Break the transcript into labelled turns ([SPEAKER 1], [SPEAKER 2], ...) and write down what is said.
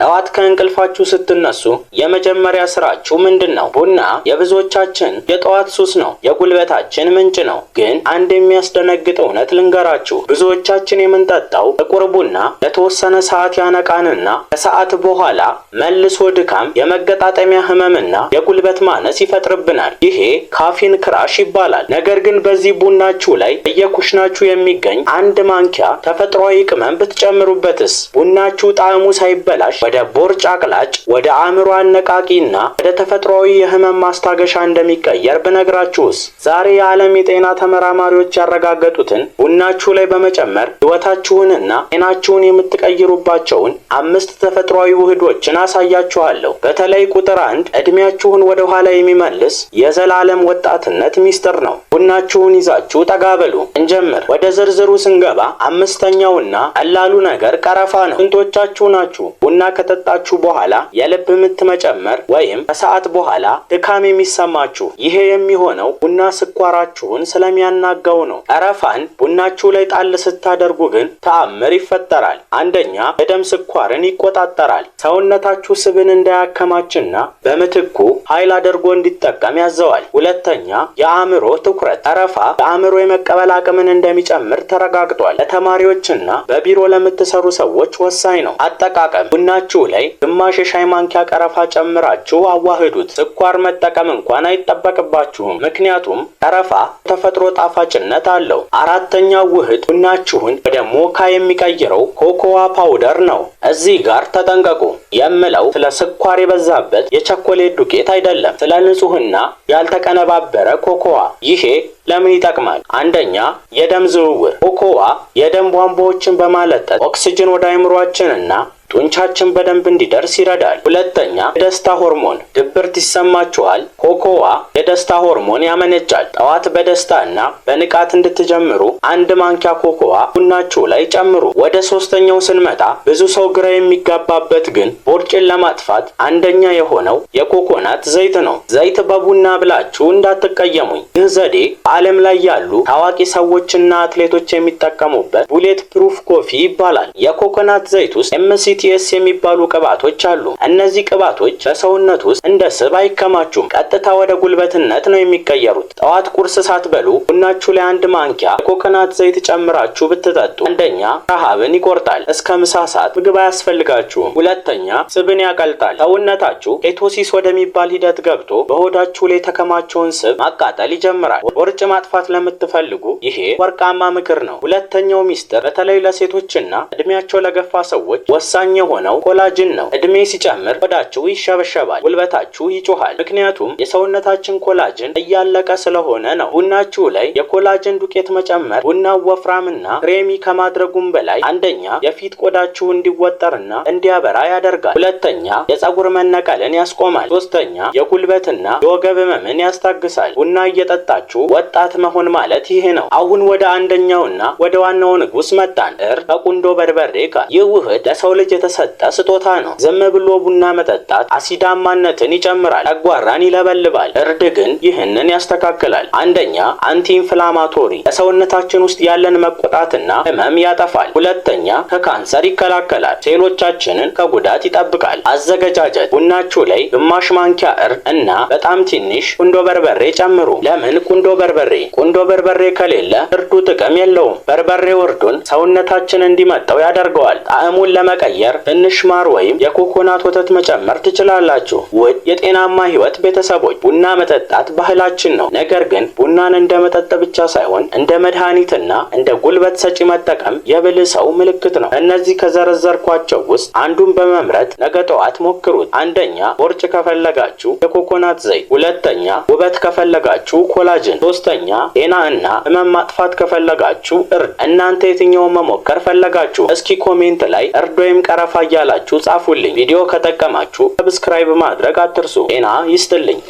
[SPEAKER 1] ጠዋት ከእንቅልፋችሁ ስትነሱ የመጀመሪያ ስራችሁ ምንድነው? ቡና የብዙዎቻችን የጠዋት ሱስ ነው፣ የጉልበታችን ምንጭ ነው። ግን አንድ የሚያስደነግጥ እውነት ልንገራችሁ። ብዙዎቻችን የምንጠጣው ጥቁር ቡና ለተወሰነ ሰዓት ያነቃንና ከሰዓት በኋላ መልሶ ድካም፣ የመገጣጠሚያ ህመምና የጉልበት ማነስ ይፈጥርብናል። ይሄ ካፊን ክራሽ ይባላል። ነገር ግን በዚህ ቡናችሁ ላይ በየኩሽናችሁ የሚገኝ አንድ ማንኪያ ተፈጥሯዊ ቅመም ብትጨምሩበትስ? ቡናችሁ ጣዕሙ ሳይበላሽ ወደ ቦርጭ አቅላጭ፣ ወደ አእምሮ አነቃቂና ወደ ተፈጥሯዊ የህመም ማስታገሻ እንደሚቀየር ብነግራችሁስ? ዛሬ የዓለም የጤና ተመራማሪዎች ያረጋገጡትን ቡናችሁ ላይ በመጨመር ህይወታችሁንና ጤናችሁን የምትቀይሩባቸውን 5 ተፈጥሯዊ ውህዶችን አሳያችኋለሁ። በተለይ ቁጥር 1 እድሜያችሁን ወደ ኋላ የሚመልስ የዘላለም ወጣትነት ሚስጥር ነው። ቡናችሁን ይዛችሁ ጠጋ በሉ። እንጀምር። ወደ ዝርዝሩ ስንገባ 5ኛውና ቀላሉ ነገር ቀረፋ ነው። ስንቶቻችሁ ናችሁ ቡና ከጠጣችሁ በኋላ የልብ ምት መጨመር ወይም ከሰዓት በኋላ ድካም የሚሰማችሁ? ይሄ የሚሆነው ቡና ስኳራችሁን ስለሚያናጋው ነው። ቀረፋን ቡናችሁ ላይ ጣል ስታደርጉ ግን ተአምር ይፈጠራል። አንደኛ፣ የደም ስኳርን ይቆጣጠራል። ሰውነታችሁ ስብን እንዳያከማችና በምትኩ ኃይል አድርጎ እንዲጠቀም ያዘዋል። ሁለተኛ፣ የአእምሮ ትኩረት። ቀረፋ የአእምሮ የመቀበል አቅምን እንደሚጨምር ተረጋግጧል። ለተማሪዎችና በቢሮ ለምትሰሩ ሰዎች ወሳኝ ነው። አጠቃቀም። ቡናችሁ ላይ ግማሽ የሻይ ማንኪያ ቀረፋ ጨምራችሁ አዋህዱት። ስኳር መጠቀም እንኳን አይጠበቅባችሁም፣ ምክንያቱም ቀረፋ ተፈጥሮ ጣፋጭነት አለው። 4ኛው ውህድ ቡናችሁን ወደ ሞካ የሚቀይረው ኮኮዋ ፓውደር ነው። እዚህ ጋር ተጠንቀቁ። የምለው ስለ ስኳር የበዛበት የቸኮሌት ዱቄት አይደለም፣ ስለ ንጹህና ያልተቀነባበረ ኮኮዋ። ይሄ ለምን ይጠቅማል? አንደኛ፣ የደም ዝውውር። ኮኮዋ የደም ቧንቧዎችን በማለጠጥ ኦክሲጅን ወደ አእምሯችንና ጡንቻችን በደንብ እንዲደርስ ይረዳል። ሁለተኛ፣ የደስታ ሆርሞን። ድብርት ይሰማችኋል? ኮኮዋ የደስታ ሆርሞን ያመነጫል። ጠዋት በደስታና በንቃት እንድትጀምሩ 1 ማንኪያ ኮኮዋ ቡናችሁ ላይ ጨምሩ። ወደ 3ኛው ስንመጣ ብዙ ሰው ግራ የሚጋባበት ግን ቦርጭን ለማጥፋት አንደኛ የሆነው የኮኮናት ዘይት ነው። ዘይት በቡና ብላችሁ እንዳትቀየሙኝ። ይህ ዘዴ በዓለም ላይ ያሉ ታዋቂ ሰዎችና አትሌቶች የሚጠቀሙበት ቡሌት ፕሩፍ ኮፊ ይባላል። የኮኮናት ዘይት ውስጥ MCTs የሚባሉ ቅባቶች አሉ። እነዚህ ቅባቶች በሰውነት ውስጥ እንደ ስብ አይከማቹም፣ ቀጥታ ወደ ጉልበትነት ነው የሚቀየሩት። ጠዋት ቁርስ ሳትበሉ ቡናችሁ ላይ 1 ማንኪያ የኮኮናት ዘይት ጨምራችሁ ብትጠጡ አንደኛ፣ ረሃብን ይቆርጣል። እስከ ምሳ ሰዓት ምግብ አያስፈልጋችሁም። ሁለተኛ፣ ስብን ያቀልጣል። ሰውነታችሁ ኬቶሲስ ወደሚባል ሂደት ገብቶ በሆዳችሁ ላይ የተከማቸውን ስብ ማቃጠል ይጀምራል። ቦርጭ ማጥፋት ለምትፈልጉ ይሄ ወርቃማ ምክር ነው። ሁለተኛው ሚስጥር በተለይ ለሴቶችና እድሜያቸው ለገፋ ሰዎች ወሳኝ የሆነው ኮላጅን ነው። እድሜ ሲጨምር ሆዳችሁ ይሸበሸባል፣ ጉልበታችሁ ይጮሃል። ምክንያቱም የሰውነታችን ኮላጅን እያለቀ ስለሆነ ነው። ቡናችሁ ላይ የኮላጅን ዱቄት መጨመር ቡናው ወፍራምና ክሬሚ ከማድረጉም በላይ አንደኛ፣ የፊት ቆዳችሁ እንዲወጠርና እንዲያበራ ያደርጋል። ሁለተኛ፣ የፀጉር መነቀልን ያስቆማል። ሶስተኛ፣ የጉልበትና የወገብ ህመምን ያስታግሳል። ቡና እየጠጣችሁ ወጣት መሆን ማለት ይሄ ነው። አሁን ወደ አንደኛውና ወደ ዋናው ንጉስ መጣን። እርድ ከቁንዶ በርበሬ ጋር። ይህ ውህድ ለሰው ልጅ የተሰጠ ስጦታ ነው። ዝም ብሎ ቡና መጠጣት አሲዳማነትን ይጨምራል፣ ጨጓራን ይለበልባል። እርድ ግን ይህንን ያስተካክላል። አንደኛ፣ አንቲ ኢንፍላማቶሪ፣ ለሰውነታችን ውስጥ ያለን መቆጣትና ህመም ያጠፋል። ሁለተኛ፣ ከካንሰር ይከላከላል፣ ሴሎቻችንን ከጉዳት ይጠብቃል። አዘገጃጀት። ቡናችሁ ላይ ግማሽ ማንኪያ እርድ እና በጣም ትንሽ ቁንዶ በርበሬ ጨምሩ። ለምን ቁንዶ በርበሬ? ቁንዶ በርበሬ ከሌለ እርዱ ጥቅም የለውም። በርበሬው እርዱን ሰውነታችን እንዲመጣው ያደርገዋል። ጣዕሙን ለመቀየር ትንሽ ማር ወይም የኮኮናት ወተት መጨመር ትችላላችሁ። ውድ የጤናማ ህይወት ቤተሰቦች፣ ቡና መጠጣት ባህላችን ነው። ነገር ግን ቡናን እንደ መጠጥ ብቻ ሳይሆን እንደ መድኃኒትና እንደ ጉልበት ሰጪ መጠቀም የብልህ ሰው ምልክት ነው። እነዚህ ከዘረዘርኳቸው ውስጥ አንዱን በመምረጥ ነገ ጠዋት ሞክሩት። አንደኛ፣ ቦርጭ ከፈለጋችሁ የኮኮናት ዘይት። ሁለተኛ፣ ውበት ከፈለጋችሁ ኮላጅን። ሶስተኛ፣ ጤና እና ህመም ማጥፋት ከፈለጋችሁ እርድ። እናንተ የትኛውን መሞከር ፈለጋችሁ? እስኪ ኮሜንት ላይ እርድ ወይም ቀረፋ እያላችሁ ጻፉልኝ። ቪዲዮ ከጠቀማችሁ ሰብስክራይብ ማድረግ አትርሱ። ጤና ይስጥልኝ።